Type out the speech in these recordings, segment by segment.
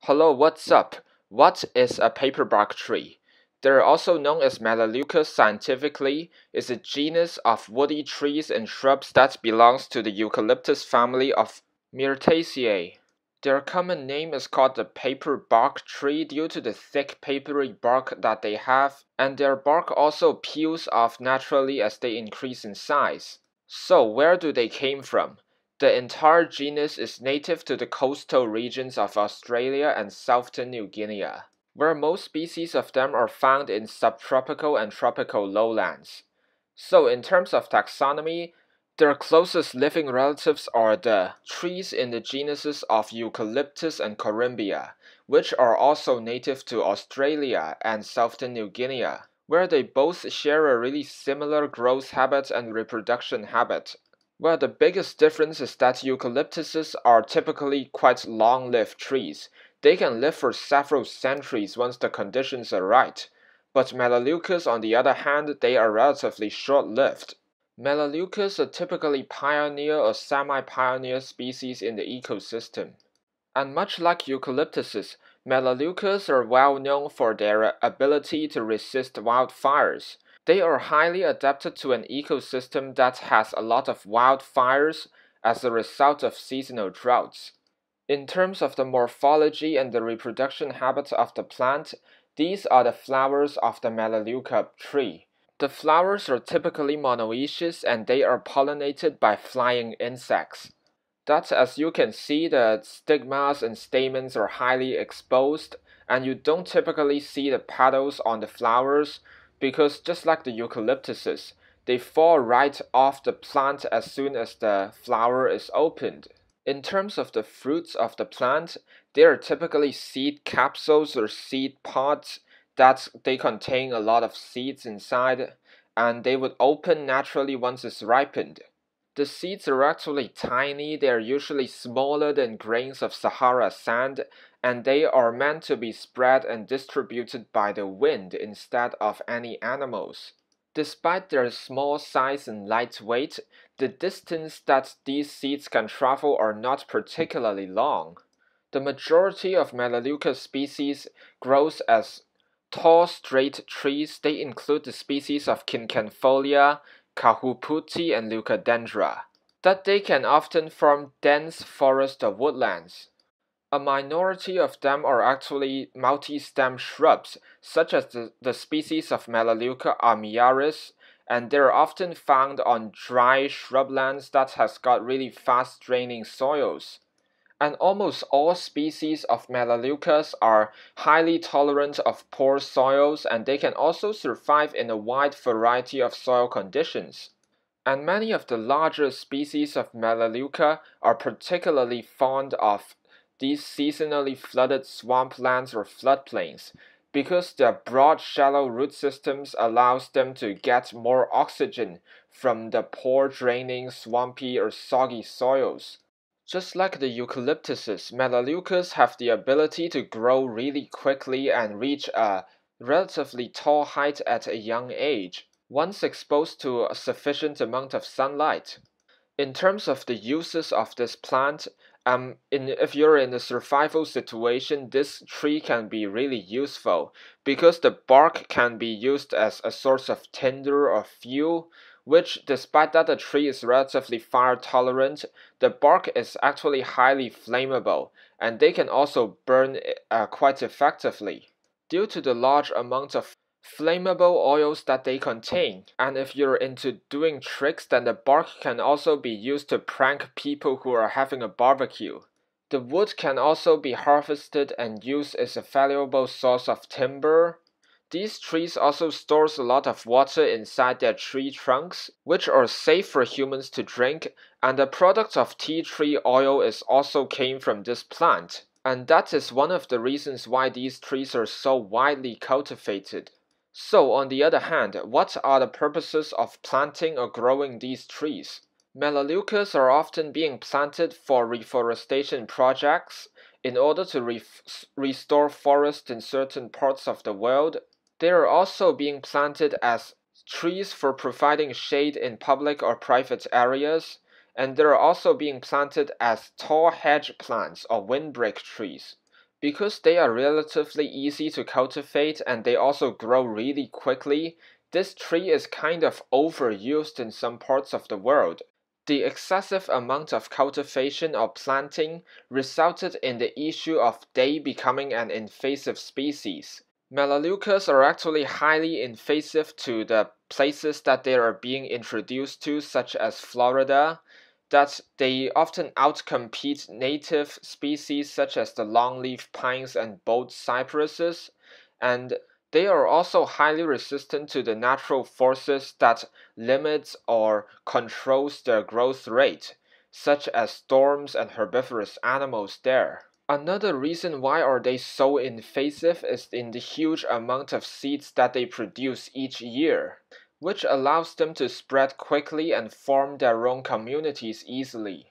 Hello, what's up? What is a paperbark tree? They're also known as Melaleuca scientifically, is a genus of woody trees and shrubs that belongs to the eucalyptus family of Myrtaceae. Their common name is called the paperbark tree due to the thick papery bark that they have, and their bark also peels off naturally as they increase in size. So where do they came from? The entire genus is native to the coastal regions of Australia and southern New Guinea, where most species of them are found in subtropical and tropical lowlands. So in terms of taxonomy, their closest living relatives are the trees in the genuses of Eucalyptus and Corymbia, which are also native to Australia and southern New Guinea, where they both share a really similar growth habit and reproduction habit. Well, the biggest difference is that eucalyptuses are typically quite long-lived trees. They can live for several centuries once the conditions are right. But Melaleucas, on the other hand, they are relatively short-lived. Melaleucas are typically pioneer or semi-pioneer species in the ecosystem. And much like eucalyptuses, Melaleucas are well known for their ability to resist wildfires. They are highly adapted to an ecosystem that has a lot of wildfires as a result of seasonal droughts. In terms of the morphology and the reproduction habits of the plant, these are the flowers of the Melaleuca tree. The flowers are typically monoecious and they are pollinated by flying insects. That, as you can see, the stigmas and stamens are highly exposed, and you don't typically see the petals on the flowers because just like the eucalyptuses, they fall right off the plant as soon as the flower is opened. In terms of the fruits of the plant, they are typically seed capsules or seed pods that they contain a lot of seeds inside, and they would open naturally once it's ripened. The seeds are actually tiny, they are usually smaller than grains of Sahara sand, and they are meant to be spread and distributed by the wind instead of any animals. Despite their small size and light weight, the distance that these seeds can travel are not particularly long. The majority of Melaleuca species grows as tall straight trees. They include the species of Quinquefolia, Cahuputi, and Leucadendra, that they can often form dense forest or woodlands. A minority of them are actually multi-stem shrubs, such as the species of Melaleuca armiaris, and they're often found on dry shrublands that has got really fast-draining soils. And almost all species of Melaleucas are highly tolerant of poor soils, and they can also survive in a wide variety of soil conditions. And many of the larger species of Melaleuca are particularly fond of these seasonally flooded swamplands or floodplains, because their broad shallow root systems allows them to get more oxygen from the poor draining swampy or soggy soils. Just like the eucalyptuses, Melaleucas have the ability to grow really quickly and reach a relatively tall height at a young age, once exposed to a sufficient amount of sunlight. In terms of the uses of this plant, if you're in a survival situation, this tree can be really useful because the bark can be used as a source of tinder or fuel, which, despite that the tree is relatively fire tolerant, the bark is actually highly flammable, and they can also burn quite effectively due to the large amount of flammable oils that they contain. And if you're into doing tricks, then the bark can also be used to prank people who are having a barbecue. The wood can also be harvested and used as a valuable source of timber. These trees also stores a lot of water inside their tree trunks, which are safe for humans to drink, and the product of tea tree oil is also came from this plant. And that is one of the reasons why these trees are so widely cultivated. So, on the other hand, what are the purposes of planting or growing these trees? Melaleucas are often being planted for reforestation projects in order to restore forests in certain parts of the world. They are also being planted as trees for providing shade in public or private areas, and they are also being planted as tall hedge plants or windbreak trees, Because they are relatively easy to cultivate and they also grow really quickly, this tree is kind of overused in some parts of the world. The excessive amount of cultivation or planting resulted in the issue of they becoming an invasive species. Melaleucas are actually highly invasive to the places that they are being introduced to, such as Florida, that they often outcompete native species such as the longleaf pines and bold cypresses, and they are also highly resistant to the natural forces that limits or controls their growth rate, such as storms and herbivorous animals there. Another reason why are they so invasive is in the huge amount of seeds that they produce each year, which allows them to spread quickly and form their own communities easily.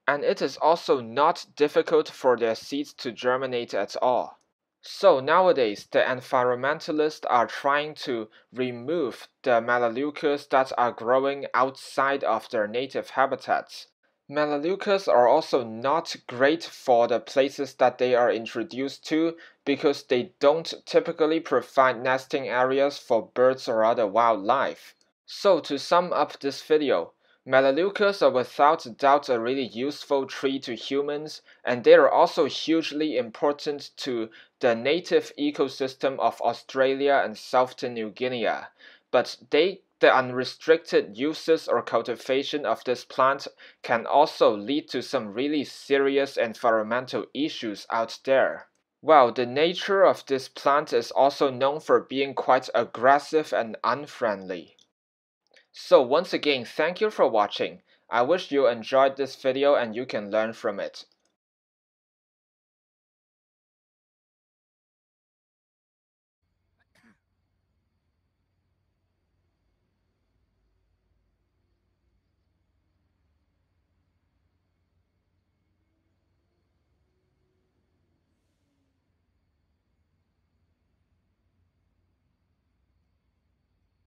And it is also not difficult for their seeds to germinate at all. So nowadays, the environmentalists are trying to remove the Melaleucas that are growing outside of their native habitats. Melaleucas are also not great for the places that they are introduced to because they don't typically provide nesting areas for birds or other wildlife. So to sum up this video, Melaleucas are without doubt a really useful tree to humans, and they are also hugely important to the native ecosystem of Australia and Southern New Guinea, but the unrestricted uses or cultivation of this plant can also lead to some really serious environmental issues out there. Well, the nature of this plant is also known for being quite aggressive and unfriendly. So once again, thank you for watching. I wish you enjoyed this video and you can learn from it.